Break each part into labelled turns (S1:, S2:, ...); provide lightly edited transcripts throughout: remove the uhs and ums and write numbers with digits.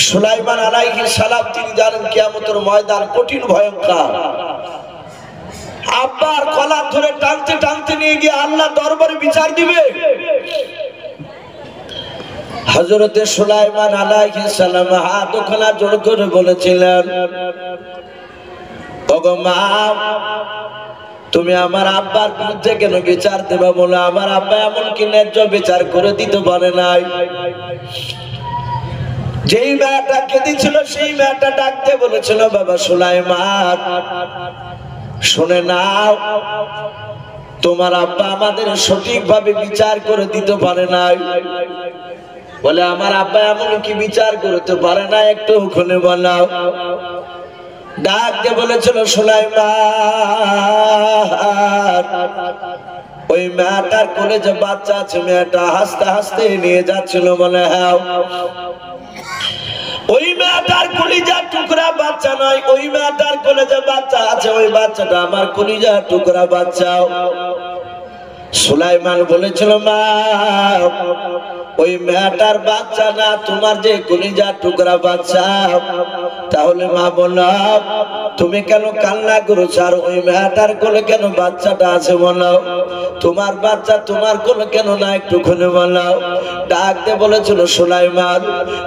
S1: সুলাইমান আলাইহিস সালাম তিনি জানেন কিয়ামতের ময়দান কঠিন ভয়ঙ্কর। আব্বার কলার ধরে টানতে টানতে নিয়ে গিয়ে আল্লাহ দরবারে বিচার দিবে। হযরতে সুলাইমান আলাইহিস সালাম হাত ওখানে জোড় করে বলেছিলেন, ওগো মা, তুমি আমার আব্বার বিরুদ্ধে কেন বিচার দেবা? বলে আমার আব্বা এমন কি ন্যায্য বিচার করে দিতে পারে নাই? যেই মেয়েটা কেঁদেছিল সেই মেয়েটা ডাকতে বলেছিল, বাবা সুলাইমান শুনে নাও, তোমার আব্বা আমাদের সঠিকভাবে বিচার করে দিতে পারে নাই। বলে আমার আব্বা এমন কি বিচার করতে পারে না, একটু খুলে বলাও। ডাকতে বলেছিল, সুলাইমান ওই মেয়েটার কোলে যে বাচ্চা আছে, মেয়েটা হাসতে হাসতে নিয়ে যাচ্ছিল। বলে হ্যাঁ, ওই মেয়েটার কলিজার টুকরা বাচ্চা নয়, ওই মেয়েটার কোলে যে বাচ্চা আছে ওই বাচ্চাটা আমার কলিজার টুকরা বাচ্চা। সুলাইমান বলেছিল, মা ওই মেয়েটার বাচ্চা না, তোমার যে কলিজার টুকরা বাচ্চা। তাহলে মা বলো, তুমি কেন কান্না করছো? আর ওই মেয়েটার কোলে কেন বাচ্চাটা আছে বলো? তোমার বাচ্চা তোমার কোলে কেন না, একটু খুলে বলো। ডাকতে বলেছিল, সুলাইমান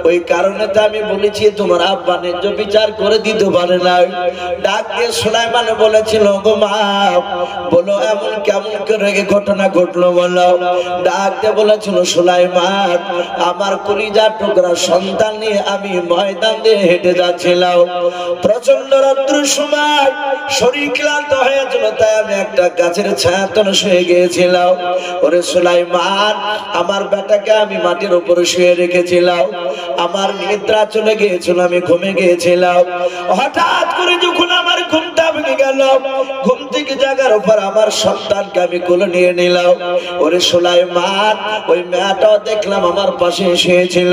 S1: ওই কারণে তো আমি বলেছি তোমার আব্বা ন্যায্য বিচার করে দিতে পারে না। ডাকতে সুলাইমান বলেছিল, গো মা বলো এমন কেমন করে ঘটনা ঘটলো বলো। ডাকতে বলেছিল, সুলাইমান আমার কলিজার টুকরা সন্তান নিয়ে আমি ময়দান দিয়ে হেঁটে যাচ্ছিলাম। প্রচন্ড রৌদ্রের সময় শরীর ক্লান্ত হয়েছিল, তাই আমি একটা গাছের ছায়াতলে শুয়ে গিয়েছিলাম। ওরে সুলাইমান, আমার বেটাকে আমি মাটির উপরে শুয়ে রেখেছিলাম। আমার নিদ্রা চলে গিয়েছিল, আমি ঘুমে গিয়েছিলাম। হঠাৎ করে যখন আমার ঘুমটা ভেঙে গেল, ঘুম থেকে জাগার উপর আমার সন্তানকে আমি কোলে নিয়ে নিলাম। ওরে সুলাইমান, ওই মেয়েটাও দেখলাম আমার পাশে শুয়েছিল।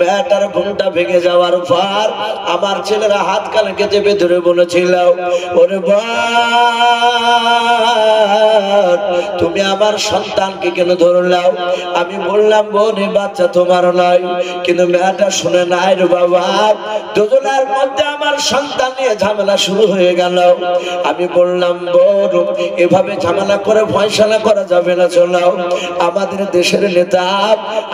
S1: মেয়েটার ঘুমটা ভেঙে যাওয়ার পর আমার ছেলেরা হাত কানকে চেপে ধরে বলেছিল, ওরে বোন তুমি আমার সন্তানকে কেন ধরলাও? আমি বললাম, বোন এই বাচ্চা তোমার নয়। কিন্তু মেয়েটা শুনে নাই রে বাবা, দুজনের মধ্যে আমার সন্তান নিয়ে ঝামেলা শুরু হয়ে গেল। আমি বললাম, বোন এভাবে ঝামেলা করে ফয়সালা করা যাবে না, চলো আমাদের দেশের নেতা,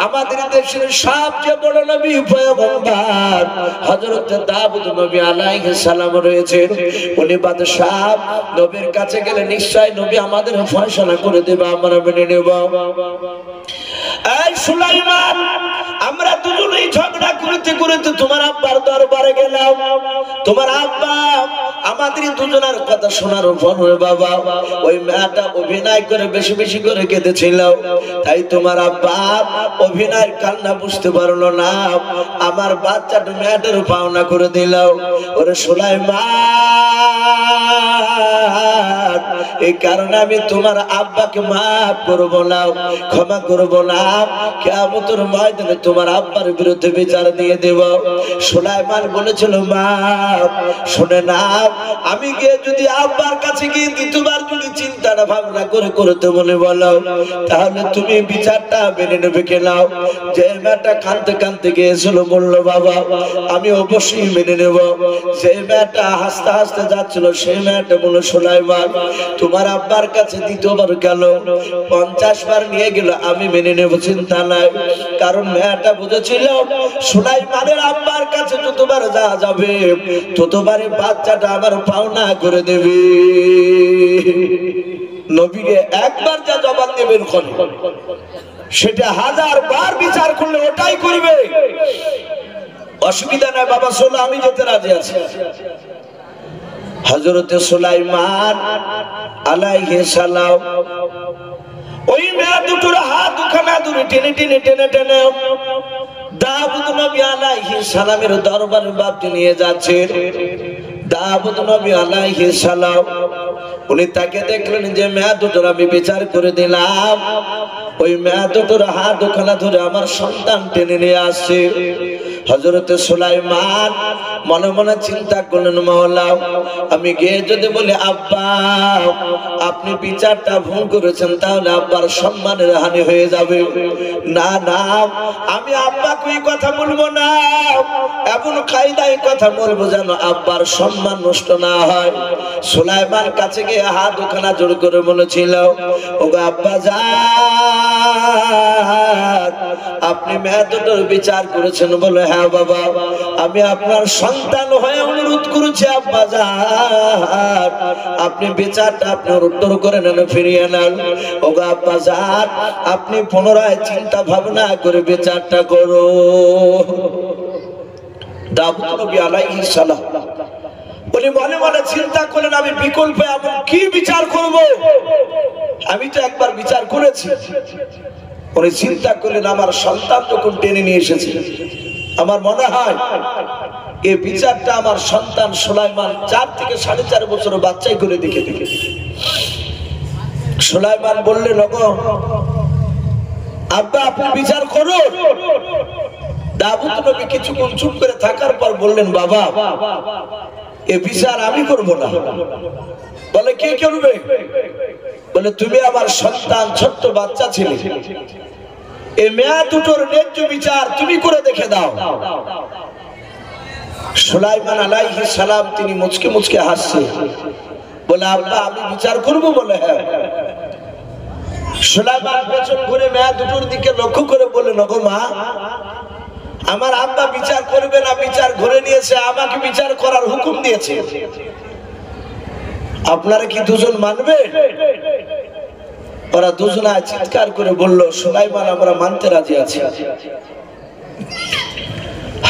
S1: আমাদের দেশের সবচেয়ে বড় নবী পয়গম্বর হযরত দাউদ নবী আলাইহিস সালাম রয়েছেন। উনি বাদশাহ, নবীর কাছে গেলে নিশ্চয় নবী আমাদের ফয়সালা করে দেবে, আমরা মেনে নেব। এই সুলাইমান, আমরা দুজনেই ঝগড়া করতে করতে তোমার আব্বার দরবারে গেলাম। তোমার আব্বা আমাদের দুজনের কথা শোনার পর বাবা ওই মেয়েটা অভিনয় করে বেশি বেশি করে কেঁদেছিল। তাই তোমার আব্বা অভিনয়ের কান্না বুঝতে পারলো না, আমার বাচ্চাটা মেয়েটার পাওনা করে দিল। ওরে সুলাইমান, এই কারণে আমি তোমার আব্বাকে মাফ করবো না, ক্ষমা করবো না। কিয়ামতের ময়দানে তোমার আব্বার বিরুদ্ধে বিচার দিয়ে দেব। সুলাইমান বলেছিল, মা শুনে না, আমি গিয়ে যদি আব্বার কাছে গিয়ে দ্বিতীয়বার যদি চিন্তাটা ভাবনা করে করতে বলে বলো, তাহলে তুমি বিচারটা মেনে নেবে কেনা? যে মেয়েটা কাঁদতে কাঁদতে গিয়েছিল বললো, বাবা আমি অবশ্যই মেনে নেব। যে মেয়েটা হাসতে হাসতে যাচ্ছিল সেই মেয়েটা বললো, সুলাইমান তোমার আব্বার কাছে দ্বিতীয়বার গেল, 50 বার নিয়ে গেল, আমি মেনে নেব, চিন্তা নাই। কারণ মেয়েটা বুঝেছিল সুলাইমানের আব্বার কাছে যতবার যাওয়া যাবে ততবারই বাচ্চাটা আমার পাওনা করে দেবে। নবীকে একবার যা জবাব দেবেন সেটা 1000 বার বিচার করলে ওটাই করবে, অসুবিধা নাই। বাবা চলো, আমি যেতে রাজি আছি। হযরতে সুলাইমান আলাইহিস সালাম ওই মেয়ে দুটোর হাত দুখানা ধরে টেনে টেনে টেনে টেনে দাউদ নবী আলাইহিস সালামের দরবারে বাপটি নিয়ে যাচ্ছেন। দাউদ নবী আলাইহিস সালাম উনি তাকে দেখলেন যে মেয়ে দুটোর আমি বিচার করে দিলাম, ওই মেয়ে দুটোর হাত দুখানা ধরে আমার সন্তান টেনে নিয়ে আসছে। হযরতে সুলাইমান মনে মনে চিন্তা করলেন মাওলা আমি গিয়ে যদি বলি আব্বা আপনি বিচারটা ভুল করেছেন তাহলে আব্বার সম্মানের হানি হয়ে যাবে। না না আমি আব্বাকে এই কথা বলবো না, এমন কায়দায় কথা বলবো যেন আব্বার সম্মান নষ্ট না হয়। সুলাইমান কাছে গিয়ে হাত দুখানা জোর করে বলেছিল ওগো আব্বা জান আপনি মেয়ে দুটোর বিচার করেছেন বলে হ্যাঁ বাবা আমি আপনার সন্তান হয়ে অনুরোধ করেছি আব্বা জান আপনি বিচারটা আপনার উত্তর করে নেন ফিরিয়ে নেন। ওগো আব্বা জান আপনি পুনরায় চিন্তা ভাবনা করে বিচারটা করো। দাউদ নবী আলাইহিস সালাম উনি মনে মনে চিন্তা করলেন আমি বিকল্পে এমন কি বিচার করব, আমি তো একবার বিচার করেছি। উনি চিন্তা করলেন আমার সন্তান যখন টেনে নিয়ে এসেছে আমার মনে হয় এই বিচারটা আমার সন্তান সুলাইমান 4 থেকে 4.5 বছর বাচ্চাই করে দেখে দেখে। সুলাইমান বললেন ওগো আব্বা আপনি বিচার করুন। দাউদ নবী কিছুক্ষণ চুপ করে থাকার পর বললেন বাবা এ বিচার আমি করব না। বলে কে করবে? বলে তুমি আমার সন্তান ছোট্ট বাচ্চা ছিলে, এই মেয়া দুটোর ন্যায্য বিচার তুমি করে দেখে দাও। সুলাইমান আলাইহিস সালাম তিনি মুচকে মুচকে হাসছে বলে আব্বা আমি বিচার করব? বলে হ্যাঁ। সুলাইমান পেছন ঘুরে মেয়া দুটোর দিকে লক্ষ্য করে বললেন ওগো মা আমার আব্বা বিচার করবে না, বিচার ঘুরে নিয়েছে, আমাকে বিচার করার হুকুম দিয়েছে, আপনারা কি দুজন মানবে? ওরা দুজনা চিৎকার করে বলল সুলাইমান আমরা মানতে রাজি আছি।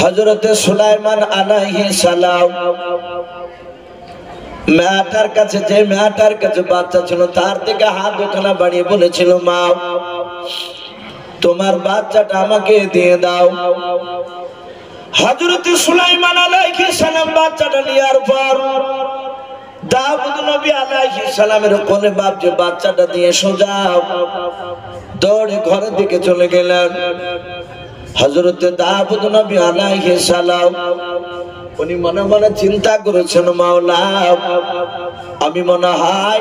S1: হযরতে সুলাইমান আলাইহিস সালাম মেয়েটার কাছে যে মেয়েটার কাছে বাচ্চা ছিল তার থেকে হাত দুখানা বাড়িয়ে বলেছিল মা তোমার বাচ্চাটা আমাকে দিয়ে দাও। হযরত সুলাইমান আলাইহিস সালাম বাচ্চাটা নেয়ার পর দাউদ নবী আলাইহিস সালামের কোলে বাপ যে বাচ্চাটা দিয়ে সোজা দৌড়ে ঘরের দিকে চলে গেলেন। হযরত দাউদ নবী আলাইহিস সালাম উনি মনে মনে চিন্তা করেছেন মাওলা আমি মনে হয়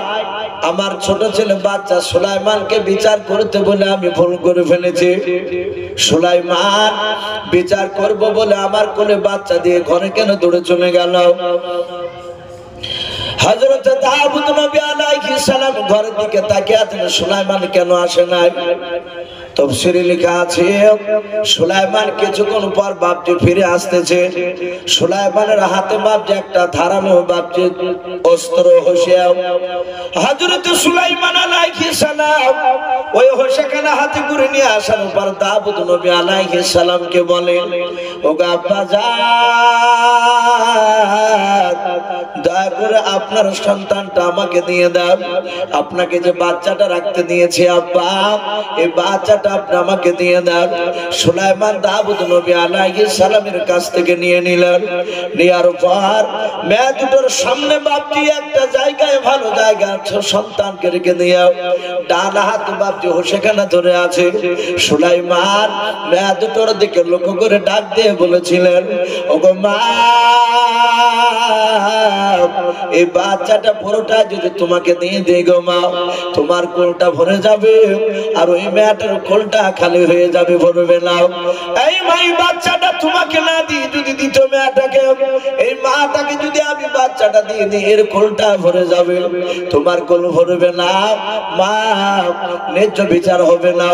S1: আমার ছোট ছেলে বাচ্চা সুলাইমানকে বিচার করতে বলে আমি ভুল করে ফেলেছি। সুলাইমান বিচার করব বলে আমার কোলে বাচ্চা দিয়ে ঘরে কেন দৌড়ে চলে গেল? হযরত দাউদ নবী আলাইহিস সালাম ঘরের দিকে তাকিয়ে আছেন সুলাইমান কেন আসে নাই। তাফসীরে লেখা আছে সুলাইমান কিছুক্ষণ পর বাপজি ফিরে আসতেছে। সুলাইমানের হাতে বাপজি একটা ধারালো বাপজি অস্ত্র হোসেয়া। হযরত সুলাইমান আলাইহিস সালাম ওই হোসেখানা হাতে করে নিয়ে আসার পর দাউদ নবী আলাইহিস সালামকে বলেন ওগো আব্বা জান দয়া করে আপনার সন্তানটা আমাকে দিয়ে দাও। আপনাকে যে বাচ্চাটা রাখতে দিয়েছি আব্বা এই বাচ্চাটা আপনি আমাকে দিয়ে দেন। সুলাইমান দাউদ নবী আলাইহিস সালামের কাছ থেকে নিয়ে নিলেন। নেয়ার পর মেয়ে দুটোর সামনে বাপজি একটা জায়গায় ভালো জায়গা সন্তানকে রেখে দিয়ে ডান হাত বাপজি হোসেখানা ধরে আছে। সুলাইমান মেয়ে দুটোর দিকে লক্ষ্য করে ডাক দিয়ে বলেছিলেন ওগো মা এই বাচ্চাটা পুরোটা যদি তোমাকে দিয়ে দেই গো মা তোমার কোলটা ভরে যাবে আর ওই মেয়েটার কোলটা খালি হয়ে যাবে, ভরবে না। এই মাই বাচ্চাটা তোমাকে না দিয়ে যদি দিত মেয়েটাকে এই মাটাকে যদি আমি বাচ্চাটা দিয়ে দিই এর কোলটা ভরে যাবে, তোমার কোল ভরবে না মা, ন্যায্য বিচার হবে না।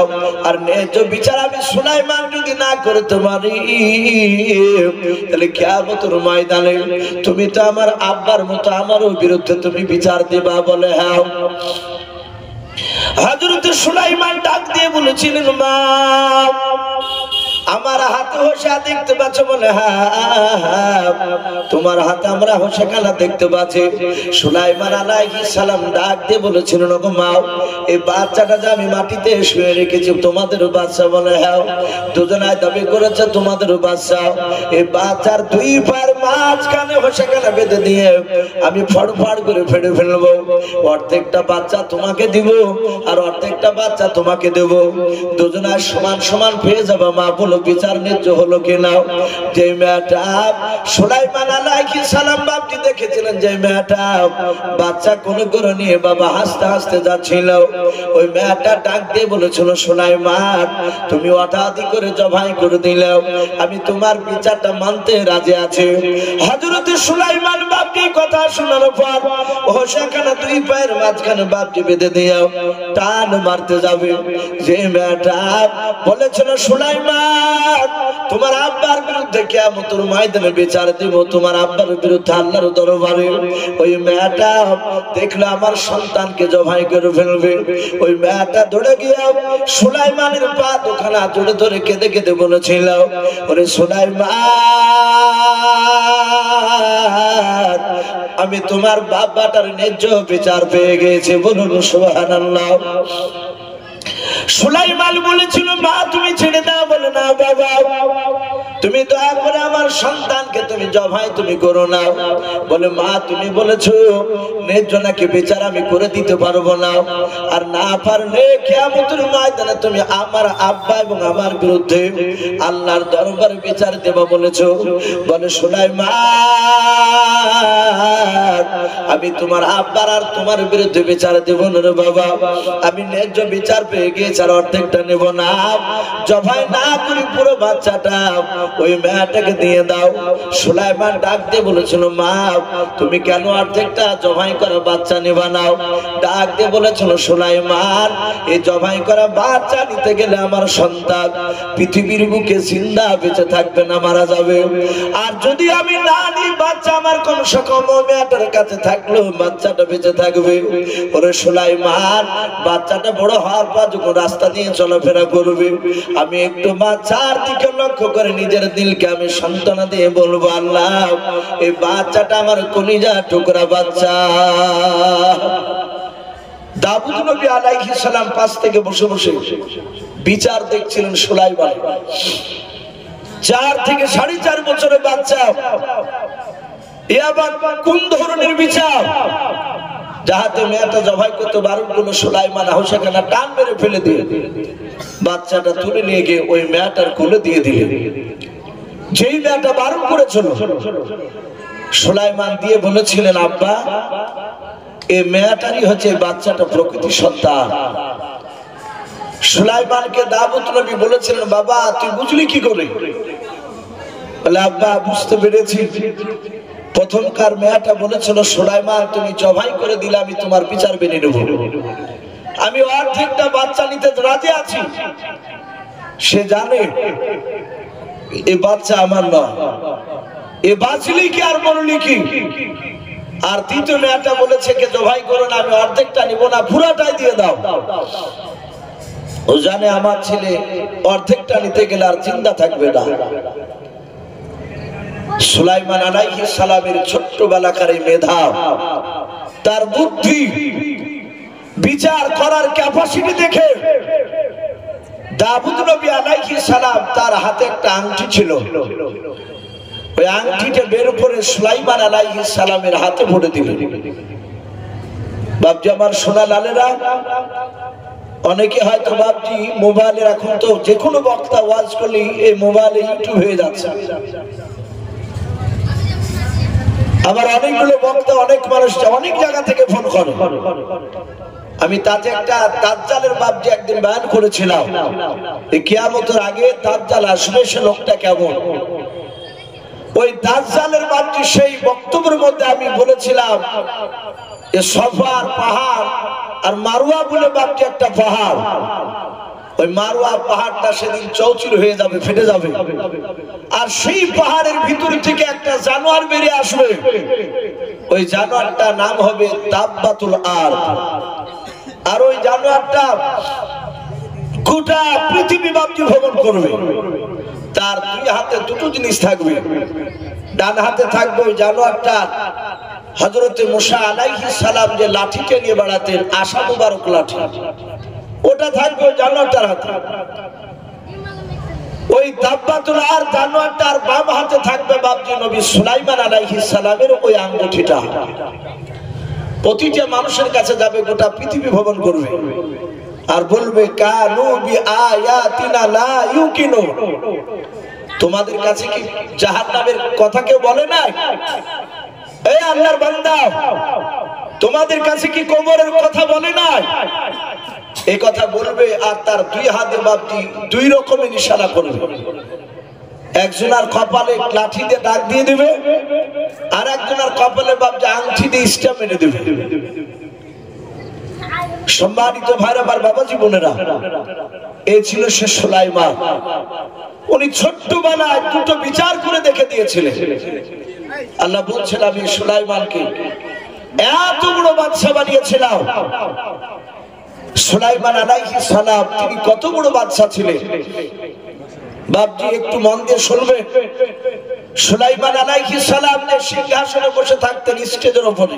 S1: আর ন্যায্য বিচার আমি সুলাইমান যদি না করতে পারি তাহলে কিয়ামতের ময়দানে তুমি তো আমার আব্বার মতো আমারও বিরুদ্ধে তুমি বিচার দিবা। বলে হ্যাঁ। হযরত সুলাইমান ডাক দিয়ে বলেছিলেন মা আমার হাতে হোসা দেখতে পাচ্ছ? বলে হ্যাঁ তোমার হাতে আমরা হোসাখানা দেখতে পাচ্ছি। সুলাইমান আলাইহিস সালাম ডাক দিয়ে বলেছিলেন ওগো মা এই বাচ্চাটা যে আমি মাটিতে শুয়ে রেখেছি তোমাদের বাচ্চা? বলে হ্যাঁ। দুজনায় দাবি করেছে তোমাদের বাচ্চা। এই বাচ্চার দুই পায়ের মাঝখানে হোসাখানা বেঁধে দিয়ে আমি ফড়ফড় করে ফেড়ে ফেলবো। অর্ধেকটা বাচ্চা তোমাকে দিব আর অর্ধেকটা বাচ্চা তোমাকে দেব, দুজনায় সমান সমান পেয়ে যাবে। মা বলো বিচার ন্যায্য হলো কিনা। যে মেয়েটা সুলাইমান আলাইহিস সালাম বাপজি দেখেছিলেন, যে মেয়েটা বাচ্চা কোলে করে নিয়ে বাবা হাসতে হাসতে যাচ্ছিল, ওই মেয়েটা ডাক দিয়ে বলেছিল, সুলাইমান তুমি অটাদি করে জবাই করে দিলে, আমি তোমার বিচারটা মানতে রাজি আছি। হযরত সুলাইমান বাপজি কথা শোনার পর ও সেখানে দুই পায়ের মাঝখানে বাপজি বেঁধে দিও, টান মারতে যাবে। যে মেয়েটা বলেছিল, সুলাইমান তোমার আব্বার বিরুদ্ধে কিয়ামতের ময়দানে বিচার দিব, তোমার আব্বার বিরুদ্ধে আল্লাহর দরবারে, ওই মেয়েটা দেখলো আমার সন্তানকে জবাই করে ফেলবে। ওই মেয়েটা দৌড়ে গিয়ে সুলাইমানের পা দুখানা জোরে ধরে কেঁদে কেঁদে বলেছিল, ওরে সুলাইমান আমি তোমার বাবাটার ন্যায্য বিচার পেয়ে গেছি। বলুন সুবহানাল্লাহ। সুলাইমান বলেছিল, মা তুমি ছেড়ে দাও। বলে না বাবা, তুমি দয়া করে আমার সন্তানকে তুমি জবাই তুমি করো না। বলে মা তুমি বলেছো ন্যায্য নাকি বিচার আমি করে দিতে পারবো না, আর না পারলে কিয়ামতের ময়দানে তুমি আমার আব্বা এবং আমার বিরুদ্ধে আল্লাহর দরবারে বিচার দেবা বলেছো। বলে সুলাইমান আমি তোমার আব্বার আর তোমার বিরুদ্ধে বিচার দেব না রে বাবা, আমি ন্যায্য বিচার পেয়ে গিয়েছি, আর অর্ধেকটা নেব না। জবাই না করি পুরো বাচ্চাটা ওই মেয়েটাকে দিয়ে দাও। সুলাইমান ডাক দিয়ে বলেছিল, মা তুমি কেন অর্ধেকটা জবাই করা বাচ্চা নেবা নাও? ডাক দিয়ে বলেছিল, সুলাইমান এই জবাই করা বাচ্চা নিতে গেলে আমার সন্তান পৃথিবীর বুকে জিন্দা বেঁচে থাকবে না, মারা যাবে। আর যদি আমি না নিই বাচ্চা আমার কোন সকম মেয়েটার কাছে থাকলেও বাচ্চাটা বেঁচে থাকবে। ওরে সুলাইমান বাচ্চাটা বড় হওয়ার পর যখন রাস্তা দিয়ে চলাফেরা করবে, আমি একটু বাচ্চার দিকে লক্ষ্য করে নিজের দিলকে আমি সান্ত্বনা দিয়ে বলবো, আল্লাহ এই বাচ্চাটা আমার কলিজা টুকরা বাচ্চা। দাউদ নবী আলাইহিস সালাম পাশ থেকে বসে বসে বিচার দেখছিলেন সুলাইমান। 4 থেকে 4.5 বছরের বাচ্চা, এ আবার কোন ধরনের বিচার? যাহাতে মেয়েটা জবাই করতে বারণ করলো, সুলাইমান হাউসাখানা টান মেরে ফেলে দিয়ে বাচ্চাটা তুলে নিয়ে গিয়ে ওই মেয়েটার কোলে দিয়ে দিলে। যেই মেয়েটা বারণ করেছিল সুলাইমান দিয়ে বলেছিলেন, আব্বা এই মেয়েটারই হচ্ছে বাচ্চাটা প্রকৃতি সন্তান। সুলাইমানকে দাউদ নবী বলেছিলেন, বাবা তুই বুঝলি কি করে? বলে আব্বা বুঝতে পেরেছি, প্রথমকার মেয়েটা বলেছিল, সুলাইমান তুমি জবাই করে দিলে আমি তোমার বিচার মেনে নেব, আমি অর্ধেকটা বাচ্চা নিতে রাজি আছি। সে জানে এ বাচ্চা আমার নয়, এ বাঁচলি কি আর মরলি কি। আর দ্বিতীয় মেয়েটা বলেছে কে জবাই করো না, আমি অর্ধেকটা নিব না, পুরাটাই দিয়ে দাও। ও জানে আমার ছেলে অর্ধেকটা নিতে গেলে আর চিন্তা থাকবে না। সুলাইমান আলাইহিস সালামের ছোট্টবেলাকার এই মেধা, তার বুদ্ধি, বিচার করার ক্যাপাসিটি দেখে দাউদ নবী আলাইহিস সালাম তার হাতে একটা আংটি ছিল, ওই আংটিটা বের করে সুলাইমান আলাইহিস সালামের হাতে ভরে দিলেন। বাপজি আমার সোনা লালেরা, অনেকে হয়তো বাপজি মোবাইলের, এখন তো যে কোনো বক্তা ওয়াজ করলে এই মোবাইলে ইউটিউব হয়ে যাচ্ছে। আবার অনেকগুলো বক্তা অনেক মানুষ অনেক জায়গা থেকে ফোন করে। আমি তাতে একটা দাজ্জালের বাপজি একদিন বয়ান করেছিলাম, এই কিয়ামতের আগে দাজ্জাল আসবে, সে লোকটা কেমন। ওই দাজ্জালের বাপজি সেই বক্তব্যের মধ্যে আমি বলেছিলাম, এ সফার পাহাড় আর মারুয়া বলে বাপজি একটা পাহাড়, ওই মারুয়া পাহাড়টা সেদিন চৌচির হয়ে যাবে, ফেটে যাবে। আর সেই পাহাড়ের ভিতর থেকে একটা জানোয়ার বেরিয়ে আসবে, ওই জানোয়ারটার নাম হবে দাব্বাতুল আরদ। আর ওই জানোয়ারটা গোটা পৃথিবী বাপজি ভ্রমণ করবে। তার দুই হাতে দুটো জিনিস থাকবে, ডান হাতে থাকবে ওই জানোয়ারটা হযরতে মুসা আলাইহিস সালাম যে লাঠিটা নিয়ে বেড়াতেন, আশা মুবারক লাঠি, ওটা থাকবে ওই জানোয়ারটার হাতে। ওই দাব্বাতুল আরদ জানোয়ারটার বাম হাতে থাকবে বাপজি নবী সুলাইমান আলাইহিস সালামের ওই আঙ্গুঠিটা। প্রতিটা মানুষের কাছে যাবে, গোটা পৃথিবী ভ্রমণ করবে। আর বলবে কানু বিআয়াতিনা লা ইউকিনুন। তোমাদের কাছে কি জাহান্নামের কথা কেউ বলে নাই? এই আল্লাহর বান্দা, তোমাদের কাছে কি কবরের কথা বলে নাই? এই কথা বলবে আর তার দুই হাতে বাপটি দুই রকমের ইশারা করবে। একজনের কপালে লাঠি দিয়ে দাগ দিয়ে দিবে, আর একজনের কপালে বাপটি আংটি দিয়ে স্টাম্প মেরে দিবে। সম্মানিত ভাইরা আমার বাবাজি বোনেরা, এই ছিল সে সুলাইমান। উনি ছোট্টবেলায় দুটো বিচার করে দেখে দিয়েছিলেন। আল্লাহ বলছেন আমি সুলাইমানকে এত বড় বাদশা বানিয়েছিলাম। সুলাইমান আলাইহিস সালাম তিনি কত বড় বাদশা ছিলেন বাপজি, একটু মন দিয়ে শুনবে। সুলাইমান আলাইহিস সালাম যে সিংহাসনে বসে থাকতেন স্টেজের উপরে,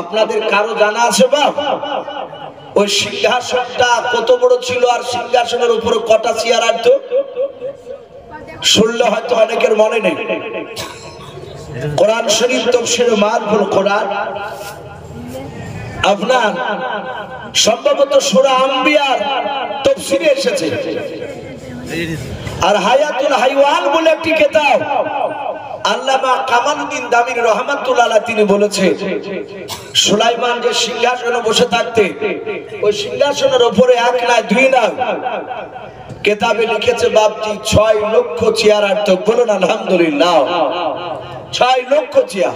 S1: আপনাদের কারো জানা আছে বাপ? ওই সিংহাসনটা কত বড় ছিল আর সিংহাসনের উপরে কটা চেয়ার আসতো? শুনলে হয়তো অনেকের মনে নেই। কোরআন শরীফ তাফসীরে মারফুল কোরআন আপনার সম্ভবত সূরা আম্বিয়ার তাফসীরে এসেছে। আর হায়াতুল হাইওয়ান বলে একটি কিতাব আল্লামা কামালউদ্দিন দামিনী রাহমাতুল্লাহ আলাইহি তিনি বলেছেন, সুলাইমান যে সিংহাসনে বসে থাকতেন ওই সিংহাসনের উপরে এক নয় দুই নয়, কিতাবে লিখেছে বাপজি 6 লক্ষ চেয়ার আসতো। বলুন আলহামদুলিল্লাহ, 6 লক্ষ চেয়ার।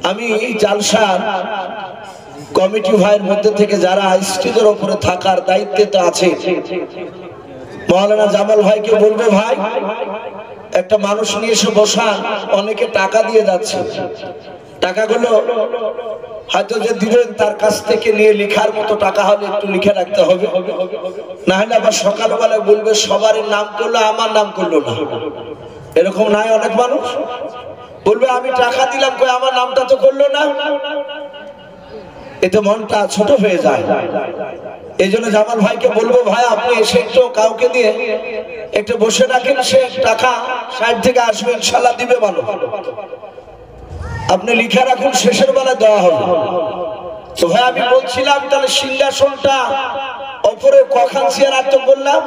S1: আমি এই জালসার কমিটি ভাইয়ের মধ্যে থেকে যারা স্টেজের উপরে থাকার দায়িত্বে তো আছে, মাওলানা জামাল ভাইকে বলবো, ভাই একটা মানুষ নিয়ে এসে বসান। অনেকে টাকা দিয়ে যাচ্ছে, টাকাগুলো হয়তো যে দিবেন তার কাছ থেকে নিয়ে লেখার মতো টাকা হলে একটু লিখে রাখতে হবে, না হলে আবার সকালবেলা বলবে সবার নাম করলো আমার নাম করলো না। এরকম নাই? অনেক মানুষ বলবে আমি টাকা দিলাম কই আমার নামটা তো করলো না। এতে মনটা ছোট হয়ে যায়। এই জন্য জামাল ভাইকে বলবো, ভাই আপনি এসে একটু কাউকে দিয়ে একটু বসে রাখেন, সে টাকা সাইড থেকে আসবে ইনশাল্লাহ দিবে ভালো। আপনি লিখে রাখুন, শেষের বেলায় দেওয়া হবে। তো ভাই আমি বলছিলাম তাহলে সিংহাসনটা উপরে কখান চেয়ার আটক করলাম?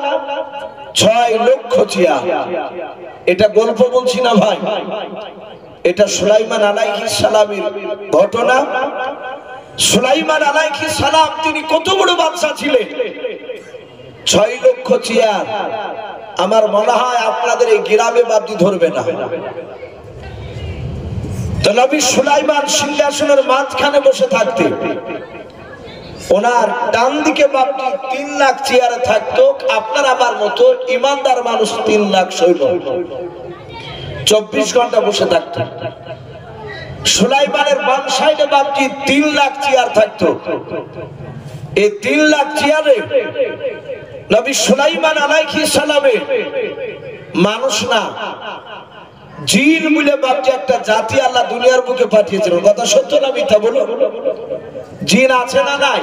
S1: 6 লক্ষ চেয়ার। এটা গল্প বলছি না ভাই, এটা সুলাইমান আলাইহিস সালামের ঘটনা। সুলাইমান আলাইহিস সালাম তিনি কত বড় বাদশা ছিলেন। 6 লক্ষ চেয়ার। আমার মনে হয় আপনাদের এই গ্রামে বাপজি ধরবে না। তো নবী সুলাইমান সিংহাসনের মাঝখানে বসে থাকতেন। ওনার ডান দিকে বাপজি 3 লাখ চেয়ারে থাকতো আপনার আমার মতো ইমানদার মানুষ, 3 লাখ সৈন্য 24 ঘন্টা বসে থাকতো। সুলাইমানের বাম সাইডে বাপজি 3 লাখ চেয়ার থাকতো। এই 3 লাখ চেয়ারে নবী সুলাইমান আলাইহিস সালামের মানুষ না জিন বলে বাপজি একটা জাতি আল্লাহ দুনিয়ার বুকে পাঠিয়েছিলেন। কথা সত্য না মিথ্যা বলো? জিন আছে না নাই?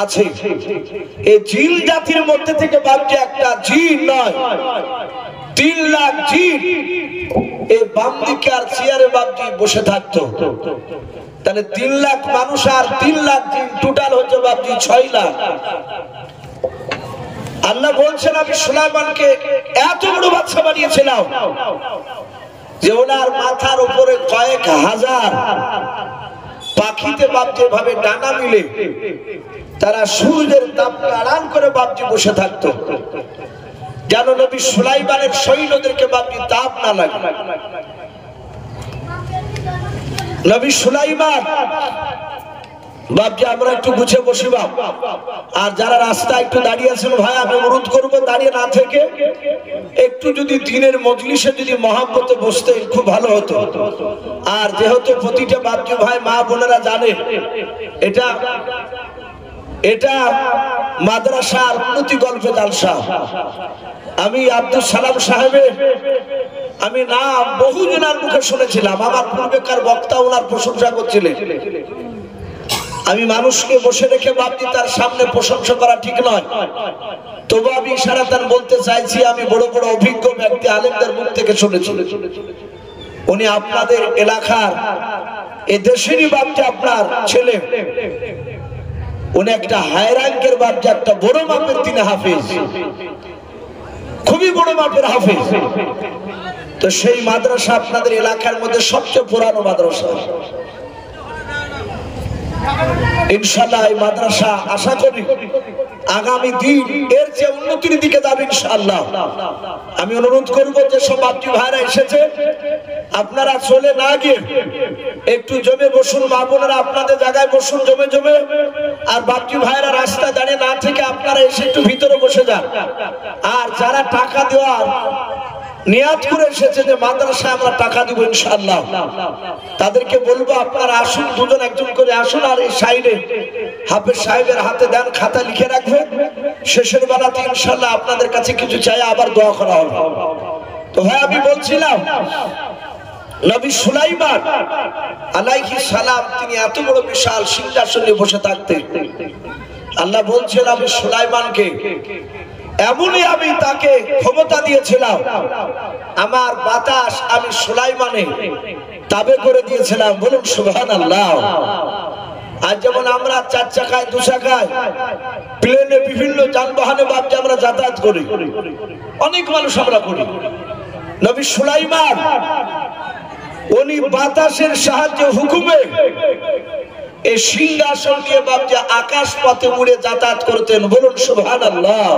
S1: আছে। এই জিন জাতির মধ্যে থেকে বাপজি একটা জিন নয় 3 লাখ জিন এই বাম দিকে আর চেয়ারে বাপজি বসে থাকতো। তাহলে 3 লাখ মানুষ আর 3 লাখ জিন টোটাল হচ্ছে বাপজি 6 লাখ। আল্লাহ বলছেন আমি সুলাইমানকে এত বড় বাদশা বানিয়েছিলাম যে ওনার মাথার উপরে কয়েক হাজার পাখিতে বাপজি ভাবে ডানা মিলে তারা সূর্যের তাপকে আড়াল করে বাপজি বসে থাকতো, যেন নবী সুলাইমানের সৈন্যদেরকে বাপজি তাপ না লাগে। নবী সুলাইমান বাপজি আমরা একটু গুছিয়ে বসি বাপ। আর যারা রাস্তায় একটু দাঁড়িয়ে আছেন ভাই আমি অনুরোধ করবো দাঁড়িয়ে না থেকে একটু যদি দিনের মজলিসে যদি মহাব্বতে বসতে খুব ভালো হতো। আর যেহেতু প্রতিটা বাপজি ভাই মা বোনেরা জানেন এটা এটা মাদ্রাসার উন্নতি গল্পে জালসা। আমি আব্দুল সালাম সাহেবের আমি নাম বহু জনের মুখে শুনেছিলাম, আমার পূর্বেকার বক্তা ওনার প্রশংসা করছিলেন। আমি মানুষকে বসে রেখে বাপজি তার সামনে প্রশংসা করা ঠিক নয়, তবু আমি ইশারাতান বলতে চাইছি আমি বড় বড় অভিজ্ঞ ব্যক্তি আলেমদের মুখ থেকে শুনেছি। উনি আপনাদের এলাকার এ দেশেরই বাপজি আপনার ছেলে উনি একটা হাই র্যাঙ্কের বাচ্চা, একটা বড় মাপের তিনি হাফেজ, খুবই বড় মাপের হাফেজ। তো সেই মাদ্রাসা আপনাদের এলাকার মধ্যে সবচেয়ে পুরানো মাদ্রাসা। ইনশাআল্লাহ এই মাদ্রাসা আশা করি আগামী দিন এর চেয়ে উন্নতির দিকে যাবে ইনশাআল্লাহ। আমি অনুরোধ করব যে সব বাপজি ভাইরা এসেছে, আপনারা চলে না গিয়ে একটু জমে বসুন, মা বোনেরা আপনাদের জায়গায় বসুন জমে জমে। আর বাপজি ভাইরা রাস্তায় দাঁড়িয়ে না থেকে আপনারা এসে একটু ভিতরে বসে যান। আর যারা টাকা দেওয়ার নিয়াত করে এসেছে যে মাদ্রাসায় আমরা টাকা দিব ইনশাআল্লাহ, তাদেরকে বলবো আপনারা আসুন, দুজন একজন করে আসুন। আর এই সাইডে হাফেজ সাহেবের হাতে দেন, খাতা লিখে রাখবেন। শেষের বেলাতে ইনশাআল্লাহ আপনাদের কাছে কিছু চাই, আবার দোয়া করা হবে। তো ভাই আমি বলছিলাম নবী সুলাইমান আলাইহিস সালাম তিনি এত বড় বিশাল সিংহাসনে বসে থাকতেন। আল্লাহ বলছেন আমি সুলাইমানকে এমনই আমি তাকে ক্ষমতা দিয়েছিলাম, আমার বাতাস আমি সুলাইমানে তাবে করে দিয়েছিলাম। বলুন সুবহানাল্লাহ। আজ যেমন আমরা 4 চাকায় 2 চাকায় প্লেনে বিভিন্ন যানবাহনে বাপে আমরা যাতায়াত করি, অনেক মানুষ আমরা করি। নবী সুলাইমান উনি বাতাসের সাহায্যে হুকুমে এই সিংহাসন নিয়ে বাপে আকাশ পথে উড়ে যাতায়াত করতেন। বলুন সুবহানাল্লাহ।